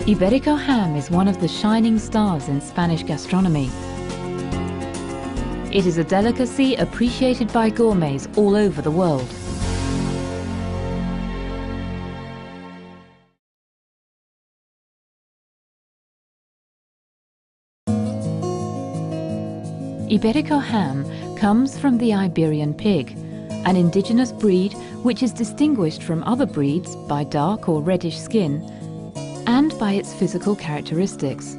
Iberico ham is one of the shining stars in Spanish gastronomy. It is a delicacy appreciated by gourmets all over the world. Iberico ham comes from the Iberian pig, an indigenous breed which is distinguished from other breeds by dark or reddish skin and by its physical characteristics: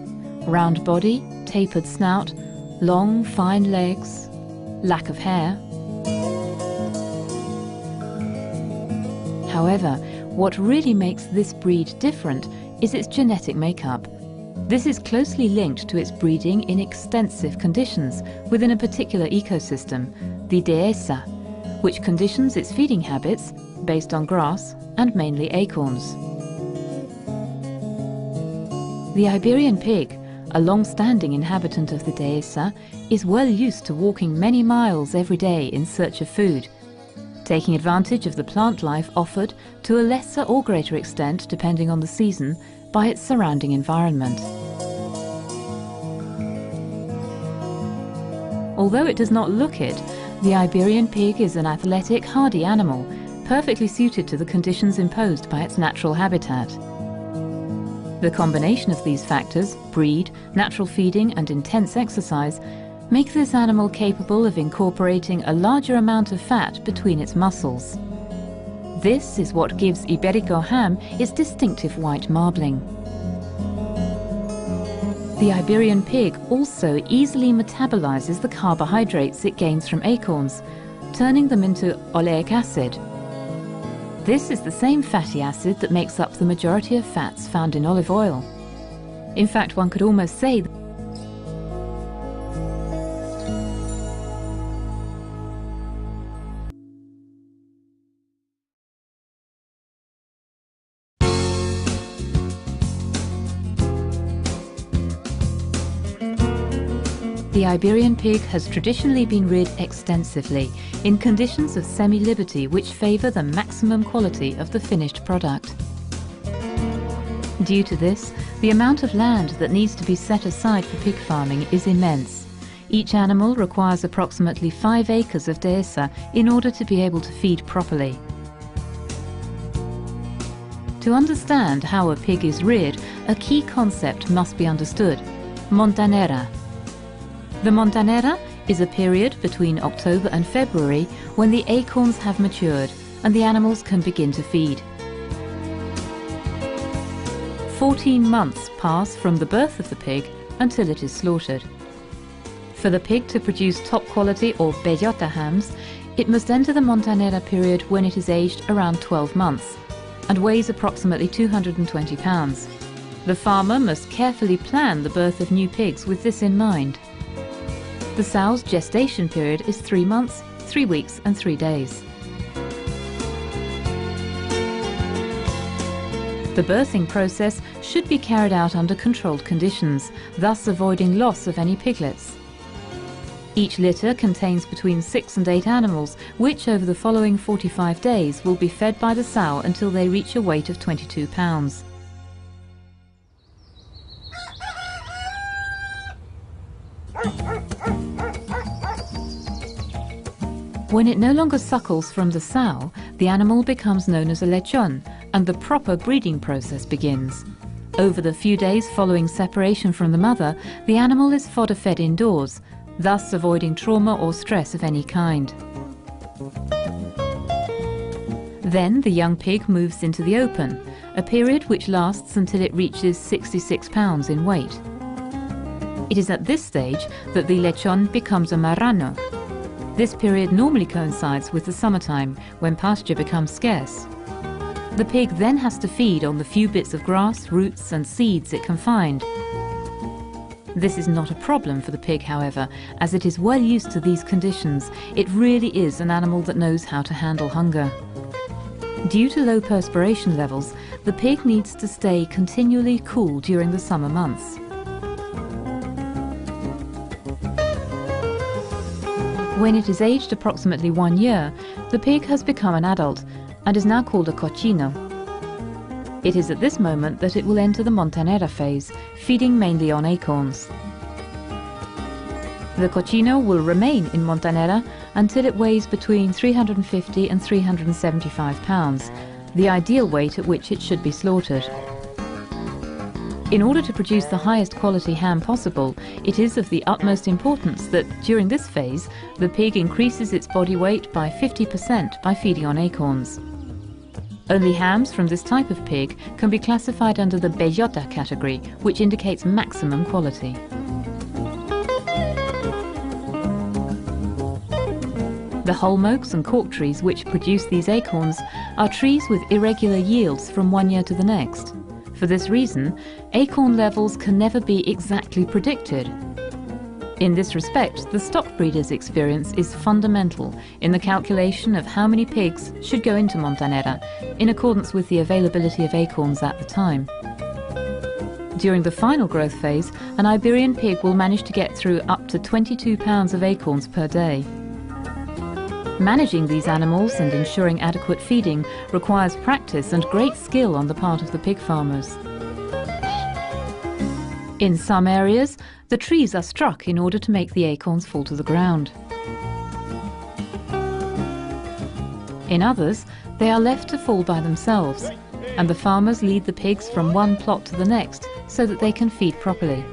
round body, tapered snout, long fine legs, lack of hair. However, what really makes this breed different is its genetic makeup. This is closely linked to its breeding in extensive conditions within a particular ecosystem, the dehesa, which conditions its feeding habits based on grass and mainly acorns. The Iberian pig, a long-standing inhabitant of the dehesa, is well used to walking many miles every day in search of food, taking advantage of the plant life offered to a lesser or greater extent, depending on the season, by its surrounding environment. Although it does not look it, the Iberian pig is an athletic, hardy animal, perfectly suited to the conditions imposed by its natural habitat. The combination of these factors, breed, natural feeding and intense exercise, make this animal capable of incorporating a larger amount of fat between its muscles. This is what gives Iberico ham its distinctive white marbling. The Iberian pig also easily metabolizes the carbohydrates it gains from acorns, turning them into oleic acid. This is the same fatty acid that makes up the majority of fats found in olive oil. In fact, one could almost say the Iberian pig has traditionally been reared extensively in conditions of semi-liberty which favour the maximum quality of the finished product. Due to this, the amount of land that needs to be set aside for pig farming is immense. Each animal requires approximately 5 acres of dehesa in order to be able to feed properly. To understand how a pig is reared, a key concept must be understood: montanera. The montanera is a period between October and February when the acorns have matured and the animals can begin to feed. 14 months pass from the birth of the pig until it is slaughtered. For the pig to produce top quality or bellota hams, it must enter the montanera period when it is aged around 12 months and weighs approximately 220 pounds. The farmer must carefully plan the birth of new pigs with this in mind. The sow's gestation period is 3 months, 3 weeks and 3 days. The birthing process should be carried out under controlled conditions, thus avoiding loss of any piglets. Each litter contains between 6 and 8 animals, which over the following 45 days will be fed by the sow until they reach a weight of 22 pounds. When it no longer suckles from the sow, the animal becomes known as a lechon, and the proper breeding process begins. Over the few days following separation from the mother, the animal is fodder-fed indoors, thus avoiding trauma or stress of any kind. Then the young pig moves into the open, a period which lasts until it reaches 66 pounds in weight. It is at this stage that the lechon becomes a marrano. This period normally coincides with the summertime, when pasture becomes scarce. The pig then has to feed on the few bits of grass, roots and seeds it can find. This is not a problem for the pig, however, as it is well used to these conditions. It really is an animal that knows how to handle hunger. Due to low perspiration levels, the pig needs to stay continually cool during the summer months. When it is aged approximately 1 year, the pig has become an adult and is now called a cochino. It is at this moment that it will enter the Montanera phase, feeding mainly on acorns. The cochino will remain in Montanera until it weighs between 350 and 375 pounds, the ideal weight at which it should be slaughtered. In order to produce the highest quality ham possible, it is of the utmost importance that during this phase the pig increases its body weight by 50% by feeding on acorns. Only hams from this type of pig can be classified under the bellota category, which indicates maximum quality. The holm oaks and cork trees which produce these acorns are trees with irregular yields from one year to the next. For this reason, acorn levels can never be exactly predicted. In this respect, the stock breeder's experience is fundamental in the calculation of how many pigs should go into Montanera, in accordance with the availability of acorns at the time. During the final growth phase, an Iberian pig will manage to get through up to 22 pounds of acorns per day. Managing these animals and ensuring adequate feeding requires practice and great skill on the part of the pig farmers. In some areas, the trees are struck in order to make the acorns fall to the ground. In others, they are left to fall by themselves, and the farmers lead the pigs from one plot to the next so that they can feed properly.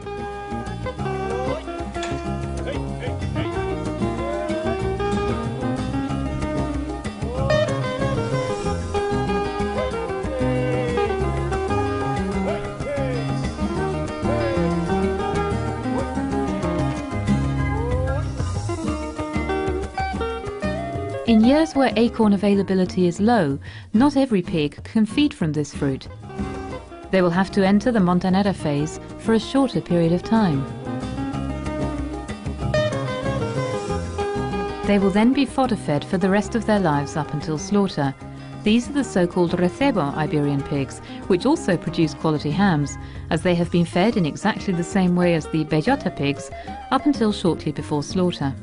In years where acorn availability is low, not every pig can feed from this fruit. They will have to enter the Montanera phase for a shorter period of time. They will then be fodder-fed for the rest of their lives up until slaughter. These are the so-called recebo Iberian pigs, which also produce quality hams, as they have been fed in exactly the same way as the bellota pigs up until shortly before slaughter.